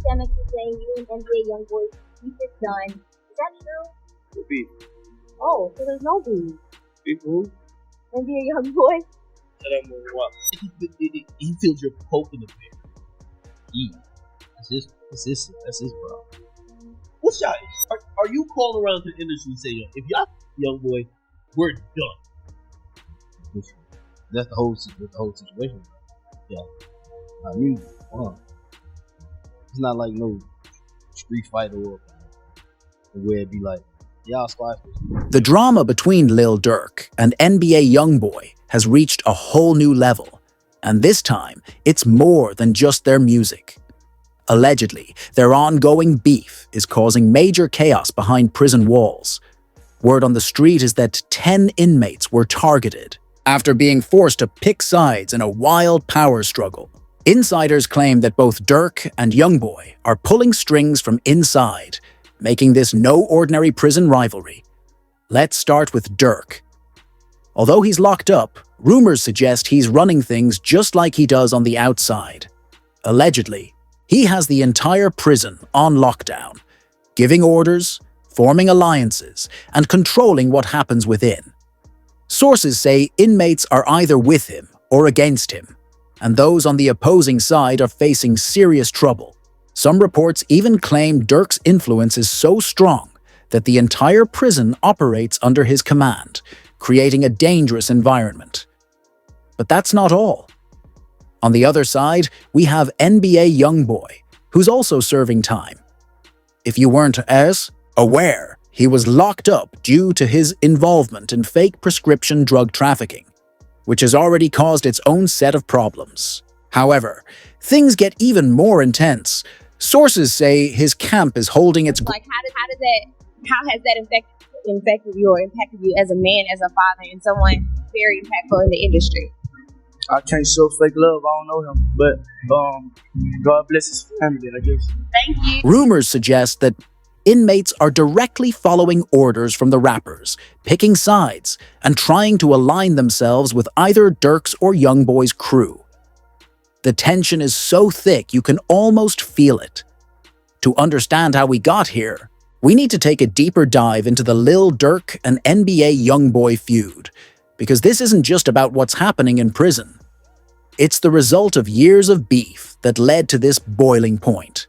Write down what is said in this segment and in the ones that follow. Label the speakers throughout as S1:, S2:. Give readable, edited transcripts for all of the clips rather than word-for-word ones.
S1: academics are saying you and NBA YoungBoy's beef is done. Is that true?
S2: Who beef?
S1: Oh, so there's no beef.
S2: Beef who?
S1: NBA YoungBoy?
S2: Tell them what.
S3: He feels you're poking the bear. That's his problem. What's y'all? Are you calling around to the industry saying, if y'all young boy, we're done? That's the whole situation. Yeah. I mean, it's not like no street fight or where it'd be like, y'all squash.
S4: The drama between Lil Durk and NBA YoungBoy has reached a whole new level, and this time it's more than just their music. Allegedly, their ongoing beef is causing major chaos behind prison walls. Word on the street is that 10 inmates were targeted after being forced to pick sides in a wild power struggle. Insiders claim that both Durk and YoungBoy are pulling strings from inside, making this no ordinary prison rivalry. Let's start with Durk. Although he's locked up, rumors suggest he's running things just like he does on the outside. Allegedly, he has the entire prison on lockdown, giving orders, forming alliances, and controlling what happens within. Sources say inmates are either with him or against him, and those on the opposing side are facing serious trouble. Some reports even claim Durk's influence is so strong that the entire prison operates under his command, creating a dangerous environment. But that's not all. On the other side, we have NBA YoungBoy, who's also serving time. If you weren't as aware, he was locked up due to his involvement in fake prescription drug trafficking, which has already caused its own set of problems. However, things get even more intense. Sources say his camp is holding its...
S1: Like, how has that impacted you as a man, as a father, and someone very impactful in the industry?
S2: I can't show fake love. I don't know him, but God bless his family, I guess.
S1: Thank you.
S4: Rumors suggest that inmates are directly following orders from the rappers, picking sides, and trying to align themselves with either Durk's or YoungBoy's crew. The tension is so thick you can almost feel it. To understand how we got here, we need to take a deeper dive into the Lil Durk and NBA YoungBoy feud, because this isn't just about what's happening in prison. It's the result of years of beef that led to this boiling point.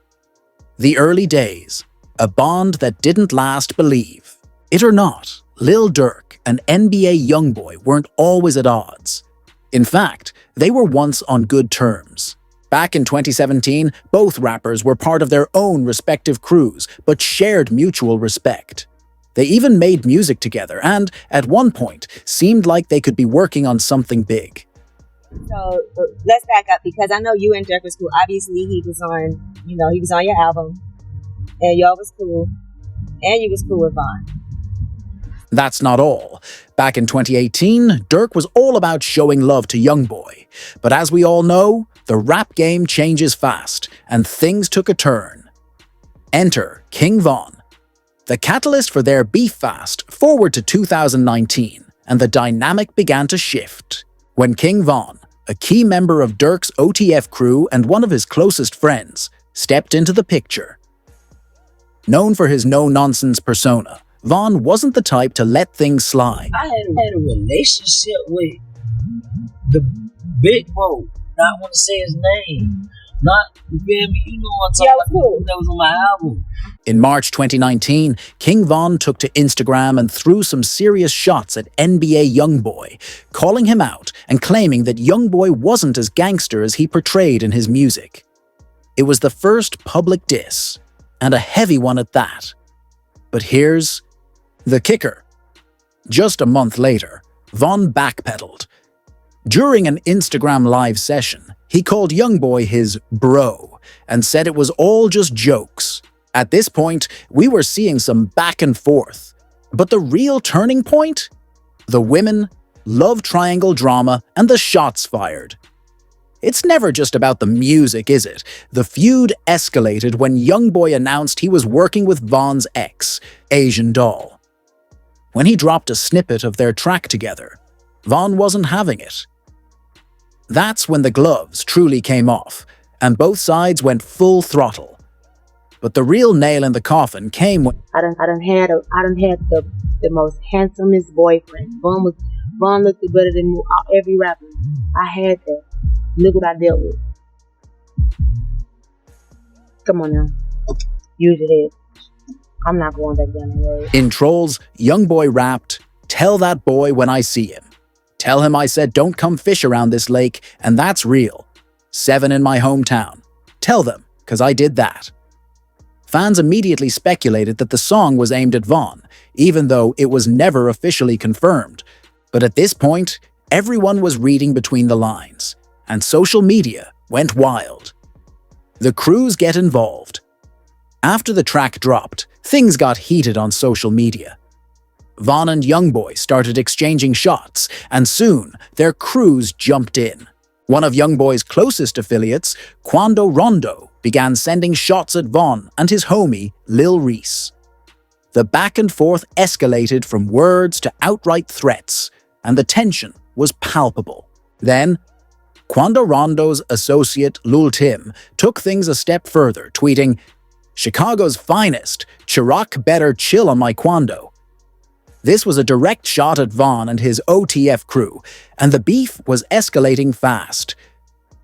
S4: The early days, a bond that didn't last, believe it or not, Lil Durk and NBA YoungBoy weren't always at odds. In fact, they were once on good terms. Back in 2017, both rappers were part of their own respective crews, but shared mutual respect. They even made music together and, at one point, seemed like they could be working on something big.
S1: So let's back up, because I know you and Durk was cool. Obviously, he was on your album, and y'all was cool, and you was cool with Von.
S4: That's not all. Back in 2018, Durk was all about showing love to YoungBoy. But as we all know, the rap game changes fast, and things took a turn. Enter King Von. The catalyst for their beef fast forward to 2019, and the dynamic began to shift when King Von, a key member of Durk's OTF crew and one of his closest friends, stepped into the picture. Known for his no-nonsense persona, Von wasn't the type to let things slide.
S5: I had a relationship with the big bro. Not want to say his name. Not, you feel me? You know what I'm talking about. That was on my album.
S4: In March 2019, King Von took to Instagram and threw some serious shots at NBA YoungBoy, calling him out and claiming that YoungBoy wasn't as gangster as he portrayed in his music. It was the first public diss, and a heavy one at that. But here's the kicker. Just a month later, Von backpedaled. During an Instagram live session, he called YoungBoy his bro and said it was all just jokes. At this point, we were seeing some back and forth. But the real turning point? The women, love triangle drama, and the shots fired. It's never just about the music, is it? The feud escalated when YoungBoy announced he was working with Von's ex, Asian Doll. When he dropped a snippet of their track together, Von wasn't having it. That's when the gloves truly came off, and both sides went full throttle. But the real nail in the coffin came when
S1: I done had the most handsomest boyfriend. Von looked better than every rapper. I had that. Look what I dealt with. Come on now. Use your head. I'm not going back down the road.
S4: In Trolls, YoungBoy rapped, "Tell that boy when I see him. Tell him I said don't come fish around this lake, and that's real. 7 in my hometown. Tell them, 'cause I did that." Fans immediately speculated that the song was aimed at Von, even though it was never officially confirmed. But at this point, everyone was reading between the lines, and social media went wild. The crews get involved. After the track dropped, things got heated on social media. Von and YoungBoy started exchanging shots, and soon their crews jumped in. One of YoungBoy's closest affiliates, Quando Rondo, began sending shots at Von and his homie, Lil Reese. The back and forth escalated from words to outright threats, and the tension was palpable. Then, Quando Rondo's associate, Lul Tim, took things a step further, tweeting, "Chicago's finest, Chirac better chill on my Quando." This was a direct shot at Von and his OTF crew, and the beef was escalating fast.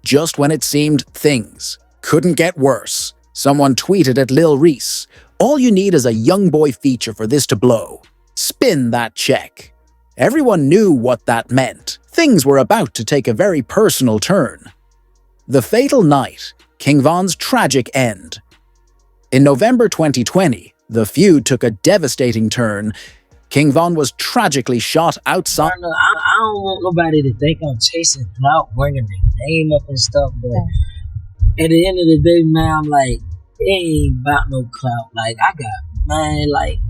S4: Just when it seemed things couldn't get worse, someone tweeted at Lil Reese, "All you need is a YoungBoy feature for this to blow. Spin that check." Everyone knew what that meant. Things were about to take a very personal turn. The fatal night, King Von's tragic end. In November 2020, the feud took a devastating turn. King Von was tragically shot outside.
S5: I don't want nobody to think I'm chasing clout, bringing their name up and stuff, but at the end of the day, man, I'm like, it ain't about no clout. Like, I got, man, like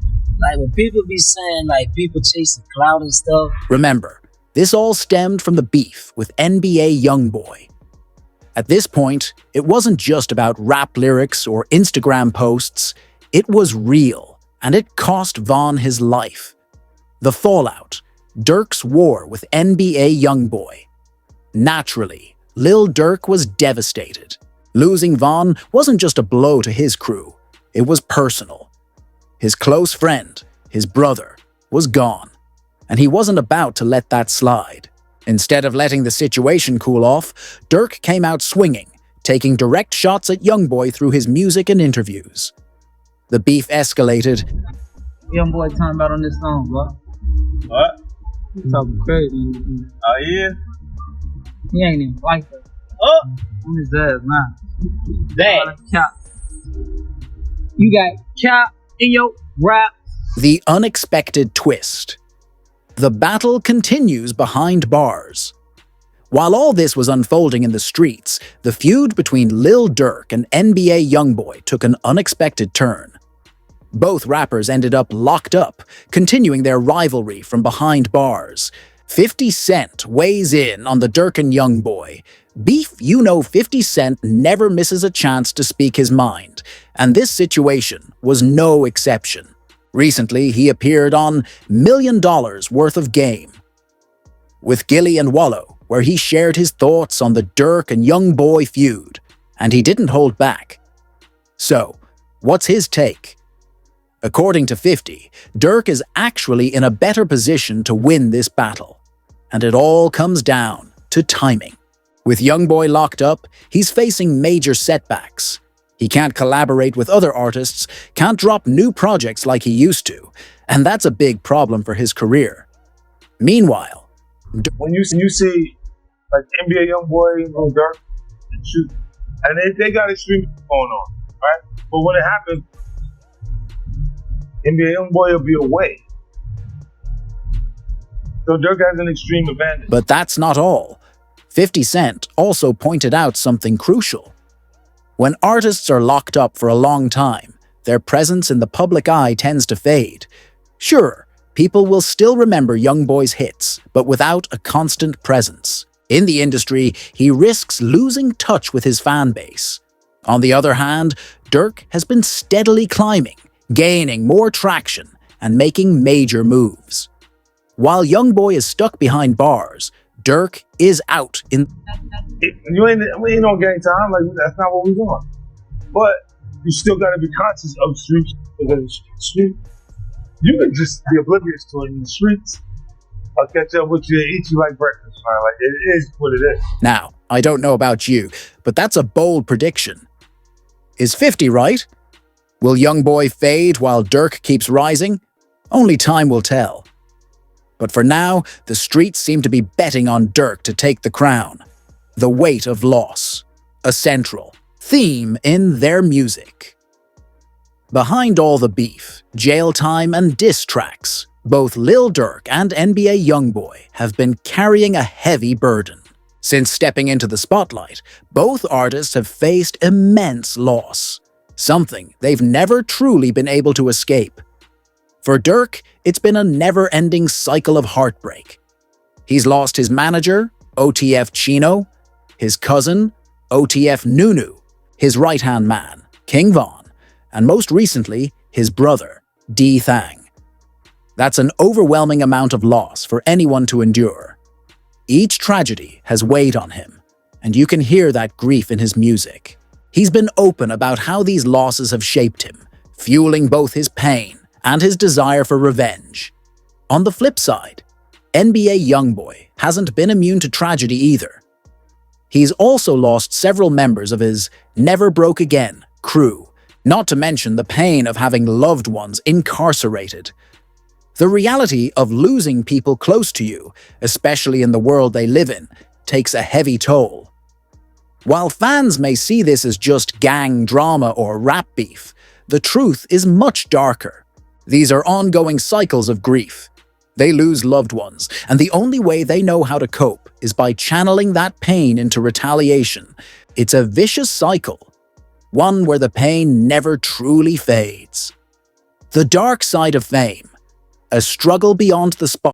S5: when people be saying, like, people chasing clout and stuff.
S4: Remember, this all stemmed from the beef with NBA YoungBoy. At this point, it wasn't just about rap lyrics or Instagram posts. It was real, and it cost Von his life. The fallout, Durk's war with NBA YoungBoy. Naturally, Lil Durk was devastated. Losing Von wasn't just a blow to his crew, it was personal. His close friend, his brother, was gone, and he wasn't about to let that slide. Instead of letting the situation cool off, Durk came out swinging, taking direct shots at YoungBoy through his music and interviews. The beef escalated.
S2: YoungBoy talking about on this song, bro.
S6: What?
S2: He talking crazy.
S6: Oh, yeah?
S2: He ain't even like that.
S6: Oh!
S2: On his ass now.
S6: That.
S2: Cap. You got cap in your rap.
S4: The unexpected twist. The battle continues behind bars. While all this was unfolding in the streets, the feud between Lil Durk and NBA YoungBoy took an unexpected turn. Both rappers ended up locked up, continuing their rivalry from behind bars. 50 Cent weighs in on the Durk and YoungBoy. Beef, 50 Cent never misses a chance to speak his mind, and this situation was no exception. Recently, he appeared on $1 Million Worth of Game with Gilly and Wallow, where he shared his thoughts on the Durk and YoungBoy feud, and he didn't hold back. So, what's his take? According to 50, Durk is actually in a better position to win this battle, and it all comes down to timing. With YoungBoy locked up, he's facing major setbacks. He can't collaborate with other artists, can't drop new projects like he used to, and that's a big problem for his career. Meanwhile,
S6: When you see like NBA YoungBoy and Lil Durk, and they got extreme going on, right? But when it happens, NBA YoungBoy will be away. So Durk has an extreme advantage.
S4: but that's not all. 50 Cent also pointed out something crucial. When artists are locked up for a long time, their presence in the public eye tends to fade. Sure, people will still remember YoungBoy's hits, but without a constant presence. In the industry, he risks losing touch with his fan base. On the other hand, Durk has been steadily climbing, gaining more traction, and making major moves. While YoungBoy is stuck behind bars, Durk is out in...
S6: We ain't on gang time. Like, that's not what we want. But you still gotta be conscious of streets. Because street, you can just be oblivious to it in the streets. I'll catch up with you and eat you like breakfast, man. Like, it is what it is.
S4: Now, I don't know about you, but that's a bold prediction. Is 50 right? Will YoungBoy fade while Durk keeps rising? Only time will tell. But for now, the streets seem to be betting on Durk to take the crown. The weight of loss, a central theme in their music. Behind all the beef, jail time and diss tracks, both Lil Durk and NBA YoungBoy have been carrying a heavy burden. Since stepping into the spotlight, both artists have faced immense loss, something they've never truly been able to escape. For Durk, it's been a never-ending cycle of heartbreak. He's lost his manager, OTF Chino, his cousin, OTF Nunu, his right-hand man, King Von, and most recently, his brother, D Thang. That's an overwhelming amount of loss for anyone to endure. Each tragedy has weighed on him, and you can hear that grief in his music. He's been open about how these losses have shaped him, fueling both his pain and his desire for revenge. On the flip side, NBA YoungBoy hasn't been immune to tragedy either. He's also lost several members of his Never Broke Again crew, not to mention the pain of having loved ones incarcerated. The reality of losing people close to you, especially in the world they live in, takes a heavy toll. While fans may see this as just gang drama or rap beef, the truth is much darker. These are ongoing cycles of grief. They lose loved ones, and the only way they know how to cope is by channeling that pain into retaliation. It's a vicious cycle, one where the pain never truly fades. The dark side of fame, a struggle beyond the spotlight.